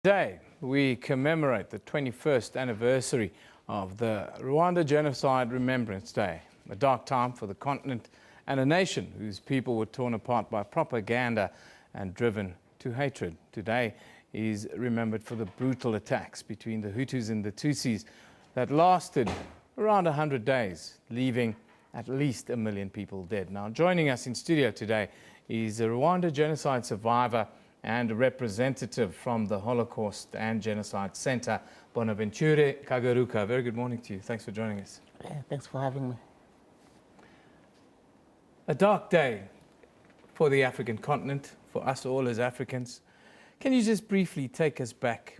Today, we commemorate the 21st anniversary of the Rwanda Genocide Remembrance Day, a dark time for the continent and a nation whose people were torn apart by propaganda and driven to hatred. Today is remembered for the brutal attacks between the Hutus and the Tutsis that lasted around 100 days, leaving at least 1 million people dead. Now, joining us in studio today is a Rwanda genocide survivor and a representative from the Holocaust and Genocide Center, Bonaventure Kagaruka. Very good morning to you. Thanks for joining us. Thanks for having me. A dark day for the African continent, for us all as Africans. Can you just briefly take us back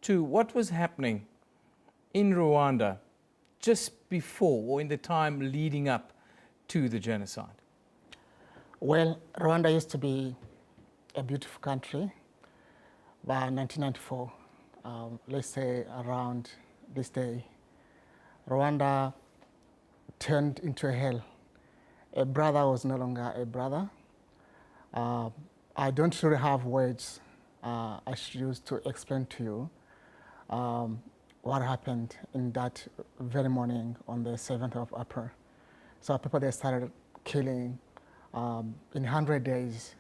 to what was happening in Rwanda just before or in the time leading up to the genocide? Well, Rwanda used to be a beautiful country by 1994. Let's say around this day, Rwanda turned into a hell. A brother was no longer a brother. I don't really have words I should use to explain to you what happened in that very morning on the 7th of April. So people, they started killing in 100 days,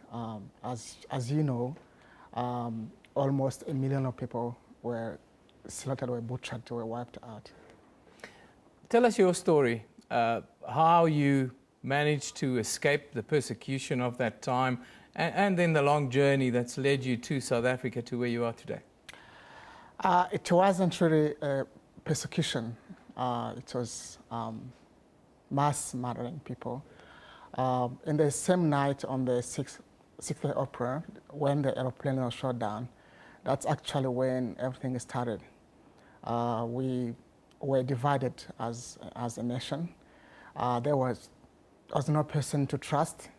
as you know, almost 1 million of people were slaughtered, were butchered, were wiped out. Tell us your story, how you managed to escape the persecution of that time and then the long journey that's led you to South Africa to where you are today. It wasn't really persecution. It was mass murdering people. In the same night on the 6th of April, when the airplane was shot down, that's actually when everything started. We were divided as a nation. There was no person to trust,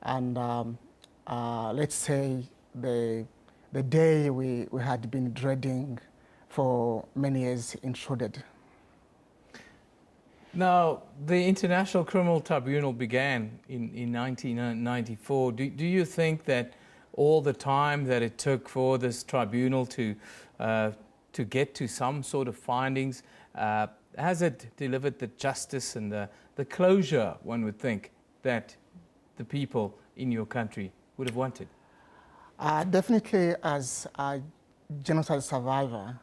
and let's say the day we had been dreading for many years intruded. Now, the International Criminal Tribunal began in 1994. Do you think that all the time that it took for this tribunal to get to some sort of findings, has it delivered the justice and the closure, one would think, that the people in your country would have wanted? Definitely, as a genocide survivor,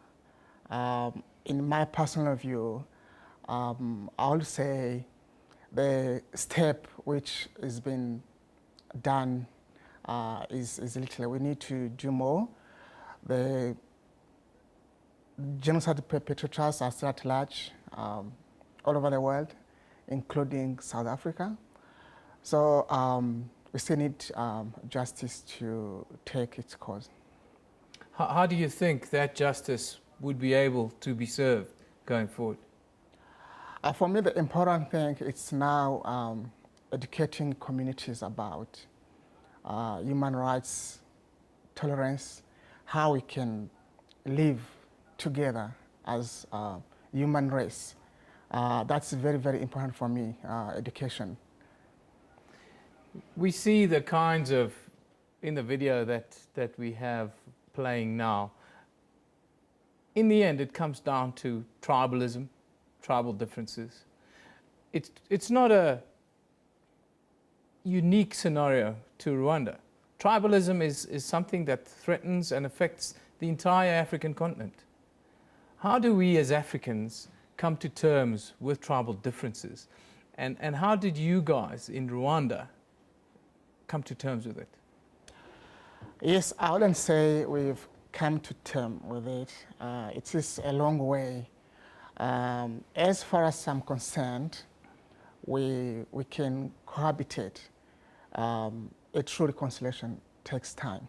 in my personal view, I would say the step which has been done is literally we need to do more. The genocide perpetrators are still at large all over the world, including South Africa. So we still need justice to take its course. How do you think that justice would be able to be served going forward? For me, the important thing is now educating communities about human rights, tolerance, how we can live together as a human race. That's very, very important for me, education. We see the kinds of, in the video that we have playing now, in the end it comes down to tribalism, tribal differences. It's not a unique scenario to Rwanda. Tribalism is something that threatens and affects the entire African continent. How do we as Africans come to terms with tribal differences? And how did you guys in Rwanda come to terms with it? Yes, I wouldn't say we've come to terms with it. It is a long way. As far as I'm concerned, we can cohabitate. A true reconciliation takes time.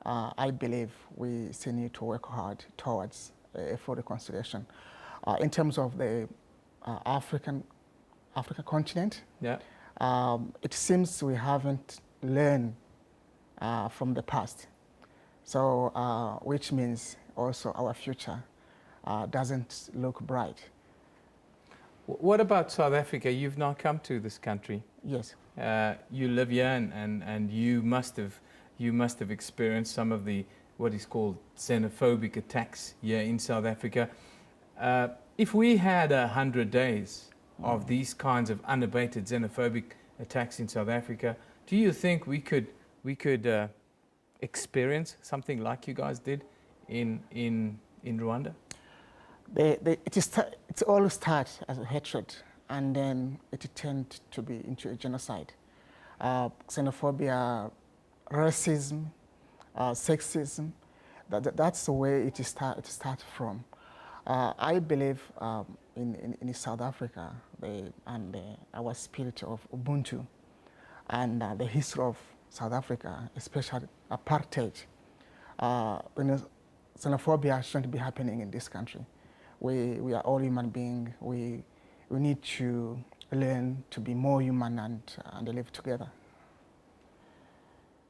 I believe we still need to work hard towards a full reconciliation. In terms of the African continent, yeah. It seems we haven't learned from the past. So, which means also our future doesn't look bright. What about South Africa? You've now come to this country. Yes. You live here, and you must have experienced some of the what is called xenophobic attacks here in South Africa. If we had 100 days of these kinds of unabated xenophobic attacks in South Africa, do you think we could experience something like you guys did in Rwanda? It all starts as a hatred, and then it turned to be into a genocide. Xenophobia, racism, sexism, that's the way it starts from. I believe in South Africa and our spirit of Ubuntu and the history of South Africa, especially apartheid. Xenophobia shouldn't be happening in this country. We are all human beings. We need to learn to be more human and live together.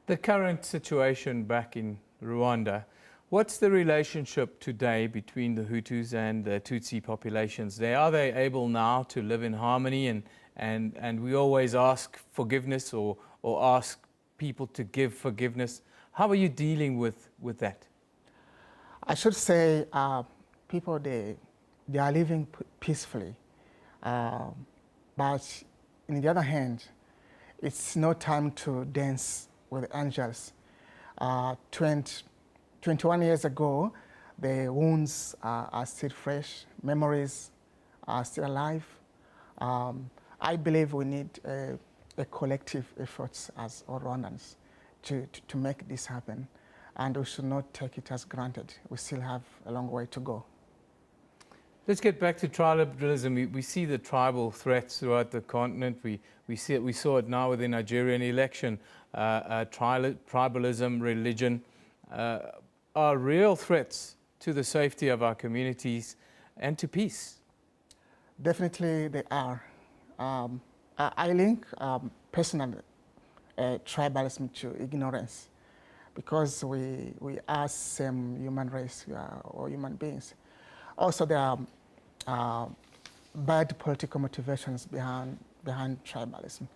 The current situation back in Rwanda, what's the relationship today between the Hutus and the Tutsi populations there? Are they able now to live in harmony? And we always ask forgiveness or ask people to give forgiveness. How are you dealing with that? I should say people, they are living peacefully. But on the other hand, it's no time to dance with angels. 21 years ago, the wounds are still fresh, memories are still alive. I believe we need a collective effort as all Rwandans to make this happen. And we should not take it as granted. We still have a long way to go. Let's get back to tribalism. We see the tribal threats throughout the continent. We saw it now with the Nigerian election. Tribalism, religion are real threats to the safety of our communities and to peace. Definitely they are. I link personal tribalism to ignorance, because we are same human race, we are all human beings. Also, there are bad political motivations behind tribalism.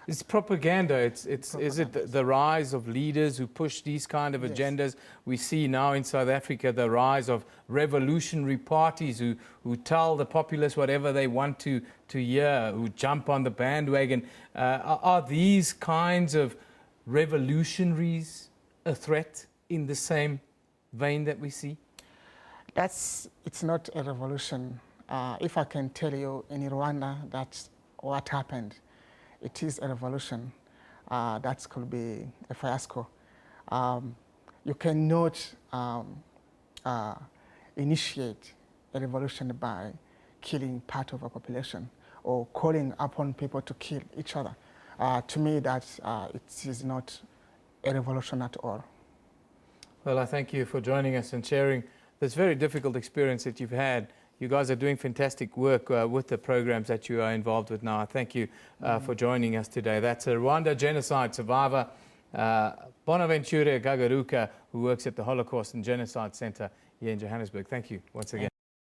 It's propaganda. Is it the rise of leaders who push these kind of agendas? We see now in South Africa the rise of revolutionary parties who tell the populace whatever they want to hear, who jump on the bandwagon. Are these kinds of revolutionaries a threat in the same vein that we see? It's not a revolution. If I can tell you in Rwanda that's what happened, it is a revolution. That could be a fiasco. You cannot initiate a revolution by killing part of a population or calling upon people to kill each other. To me, it is not a revolution at all. Well, I thank you for joining us and sharing this very difficult experience that you've had. You guys are doing fantastic work with the programs that you are involved with now. Thank you for joining us today. That's a Rwanda genocide survivor, Bonaventure Gagaruka, who works at the Holocaust and Genocide Center here in Johannesburg. Thank you once again.